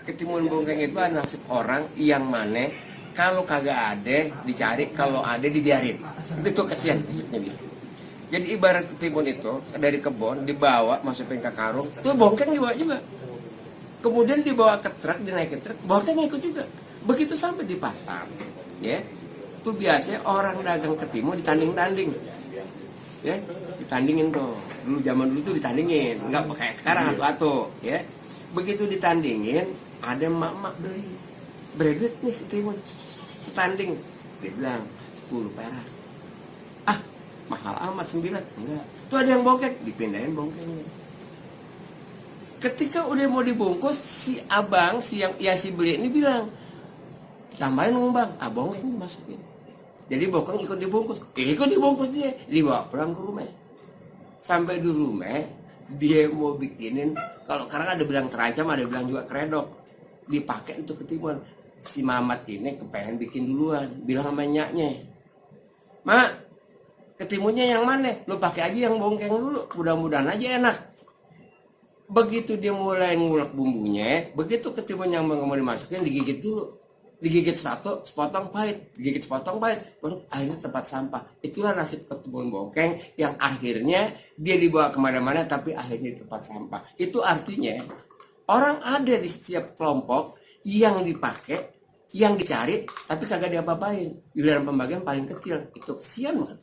Ketimun bongkeng itu adalah nasib orang yang mana kalau kagak ada dicari, kalau ada dibiarin. Itu kasihan nasibnya dia. Jadi ibarat ketimun itu dari kebun dibawa masukin ke karung, tuh bongkeng dibawa juga. Kemudian dibawa ke truk, dinaikin truk, bongkeng ikut juga. Begitu sampai di pasar, ya. Itu biasanya orang dagang ketimun ditanding-tanding. Ya, ditandingin tuh. Dulu zaman dulu tuh ditandingin, nggak pakai sekarang atu-atu, ya. Begitu ditandingin, ada mak-mak beli beredit nih ketimun setanding, dia bilang 10 perak. Ah, mahal amat 9. Enggak, tuh ada yang bongkeng, dipindahin bongkengnya. Ketika udah mau dibungkus, si abang, si beli ini bilang, tambahin dong bang, bongkeng dimasukin. Jadi bongkeng ikut dibungkus dia, dibawa pulang ke rumah. Sampai di rumah, dia mau bikinin, kalau sekarang ada bilang terancam, ada bilang juga keredok, dipakai untuk ketimun. Si Mamat ini kepengen bikin duluan, bilang sama nyaknya, Mak, ketimunnya yang mana? Lu pakai aja yang bongkeng dulu, mudah-mudahan aja enak. Begitu dia mulai ngulek bumbunya, begitu ketimun yang mau dimasukin, digigit dulu. Digigit satu, sepotong pahit, digigit sepotong pahit, baru akhirnya tempat sampah. Itulah nasib ketimun bongkeng yang akhirnya dia dibawa kemana-mana, tapi akhirnya di tempat sampah. Itu artinya orang ada di setiap kelompok yang dipakai, yang dicari, tapi kagak diapa-apain. Giliran pembagian paling kecil, itu kesian banget.